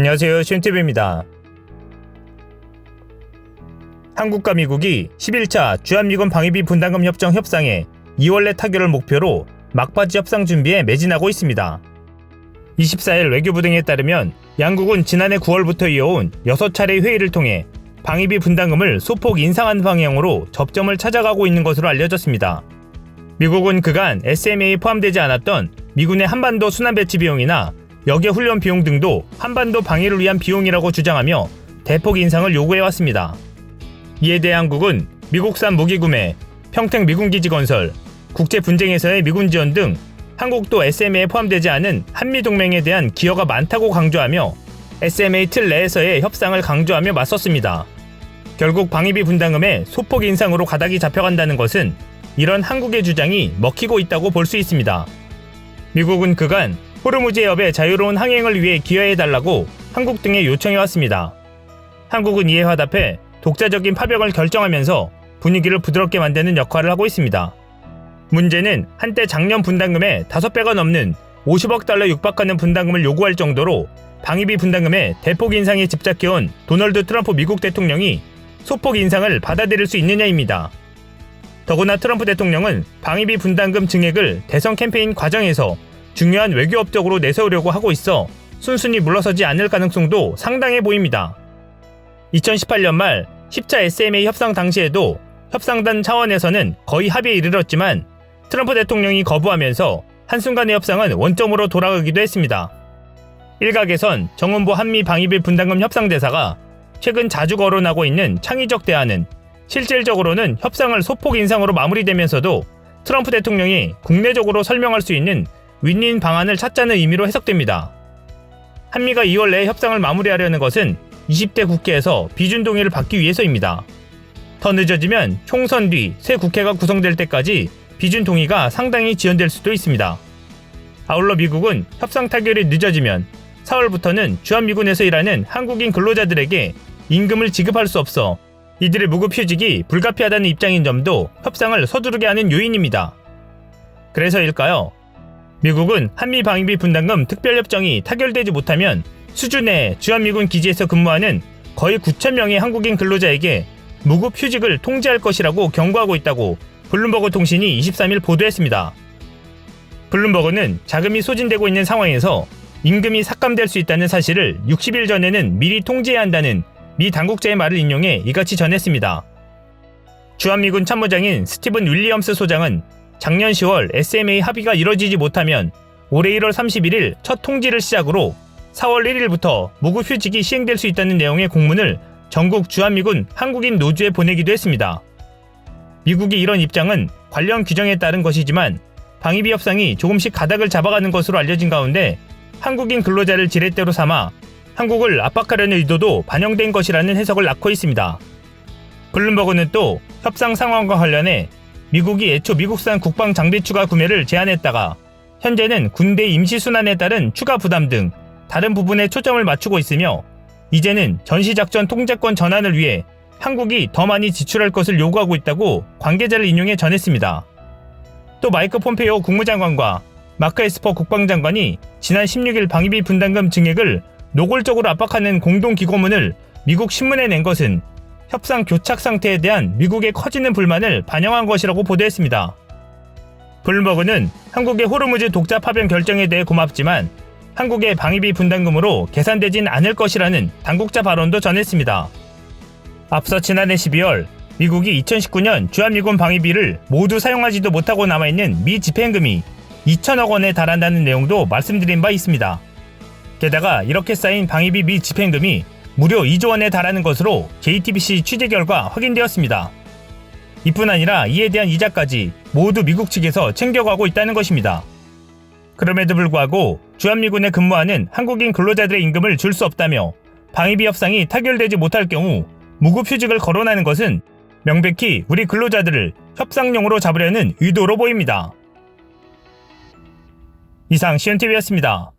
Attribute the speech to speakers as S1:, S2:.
S1: 안녕하세요, 시온TV입니다. 한국과 미국이 11차 주한미군 방위비 분담금 협정 협상에 2월 내 타결을 목표로 막바지 협상 준비에 매진하고 있습니다. 24일 외교부 등에 따르면 양국은 지난해 9월부터 이어온 6차례 회의를 통해 방위비 분담금을 소폭 인상하는 방향으로 접점을 찾아가고 있는 것으로 알려졌습니다. 미국은 그간 SMA에 포함되지 않았던 미군의 한반도 순환 배치 비용이나 역외 훈련 비용 등도 한반도 방위를 위한 비용이라고 주장하며 대폭 인상을 요구해왔습니다. 이에 대해 한국은 미국산 무기 구매, 평택 미군기지 건설, 국제 분쟁에서의 미군 지원 등 한국도 SMA에 포함되지 않은 한미동맹에 대한 기여가 많다고 강조하며 SMA 틀 내에서의 협상을 강조하며 맞섰습니다. 결국 방위비 분담금의 소폭 인상으로 가닥이 잡혀간다는 것은 이런 한국의 주장이 먹히고 있다고 볼 수 있습니다. 미국은 그간 호르무즈 해협의 자유로운 항행을 위해 기여해달라고 한국 등에 요청해왔습니다. 한국은 이에 화답해 독자적인 파병을 결정하면서 분위기를 부드럽게 만드는 역할을 하고 있습니다. 문제는 한때 작년 분담금의 5배가 넘는 50억 달러 육박하는 분담금을 요구할 정도로 방위비 분담금의 대폭 인상에 집착해온 도널드 트럼프 미국 대통령이 소폭 인상을 받아들일 수 있느냐입니다. 더구나 트럼프 대통령은 방위비 분담금 증액을 대선 캠페인 과정에서 중요한 외교 업적으로 내세우려고 하고 있어 순순히 물러서지 않을 가능성도 상당해 보입니다. 2018년 말 10차 SMA 협상 당시에도 협상단 차원에서는 거의 합의에 이르렀지만 트럼프 대통령이 거부하면서 한순간의 협상은 원점으로 돌아가기도 했습니다. 일각에선 정은보 한미 방위비 분담금 협상 대사가 최근 자주 거론하고 있는 창의적 대안은 실질적으로는 협상을 소폭 인상으로 마무리되면서도 트럼프 대통령이 국내적으로 설명할 수 있는 윈윈 방안을 찾자는 의미로 해석됩니다. 한미가 2월 내에 협상을 마무리하려는 것은 20대 국회에서 비준 동의를 받기 위해서입니다. 더 늦어지면 총선 뒤 새 국회가 구성될 때까지 비준 동의가 상당히 지연될 수도 있습니다. 아울러 미국은 협상 타결이 늦어지면 4월부터는 주한미군에서 일하는 한국인 근로자들에게 임금을 지급할 수 없어 이들의 무급 휴직이 불가피하다는 입장인 점도 협상을 서두르게 하는 요인입니다. 그래서일까요? 미국은 한미 방위비 분담금 특별협정이 타결되지 못하면 수준의 주한미군 기지에서 근무하는 거의 9,000명의 한국인 근로자에게 무급 휴직을 통지할 것이라고 경고하고 있다고 블룸버그 통신이 23일 보도했습니다. 블룸버그는 자금이 소진되고 있는 상황에서 임금이 삭감될 수 있다는 사실을 60일 전에는 미리 통지해야 한다는 미 당국자의 말을 인용해 이같이 전했습니다. 주한미군 참모장인 스티븐 윌리엄스 소장은 작년 10월 SMA 합의가 이뤄지지 못하면 올해 1월 31일 첫 통지를 시작으로 4월 1일부터 무급 휴직이 시행될 수 있다는 내용의 공문을 전국 주한미군 한국인 노조에 보내기도 했습니다. 미국의 이런 입장은 관련 규정에 따른 것이지만 방위비 협상이 조금씩 가닥을 잡아가는 것으로 알려진 가운데 한국인 근로자를 지렛대로 삼아 한국을 압박하려는 의도도 반영된 것이라는 해석을 낳고 있습니다. 블룸버그는 또 협상 상황과 관련해 미국이 애초 미국산 국방 장비 추가 구매를 제한했다가 현재는 군대 임시순환에 따른 추가 부담 등 다른 부분에 초점을 맞추고 있으며 이제는 전시작전 통제권 전환을 위해 한국이 더 많이 지출할 것을 요구하고 있다고 관계자를 인용해 전했습니다. 또 마이크 폼페이오 국무장관과 마크 에스퍼 국방장관이 지난 16일 방위비 분담금 증액을 노골적으로 압박하는 공동기고문을 미국 신문에 낸 것은 협상 교착 상태에 대한 미국의 커지는 불만을 반영한 것이라고 보도했습니다. 블룸버그는 한국의 호르무즈 독자 파병 결정에 대해 고맙지만 한국의 방위비 분담금으로 계산되진 않을 것이라는 당국자 발언도 전했습니다. 앞서 지난해 12월 미국이 2019년 주한미군 방위비를 모두 사용하지도 못하고 남아있는 미 집행금이 2천억 원에 달한다는 내용도 말씀드린 바 있습니다. 게다가 이렇게 쌓인 방위비 미 집행금이 무려 2조 원에 달하는 것으로 JTBC 취재 결과 확인되었습니다. 이뿐 아니라 이에 대한 이자까지 모두 미국 측에서 챙겨가고 있다는 것입니다. 그럼에도 불구하고 주한미군에 근무하는 한국인 근로자들의 임금을 줄 수 없다며 방위비 협상이 타결되지 못할 경우 무급 휴직을 거론하는 것은 명백히 우리 근로자들을 협상용으로 잡으려는 의도로 보입니다. 이상 시온TV였습니다.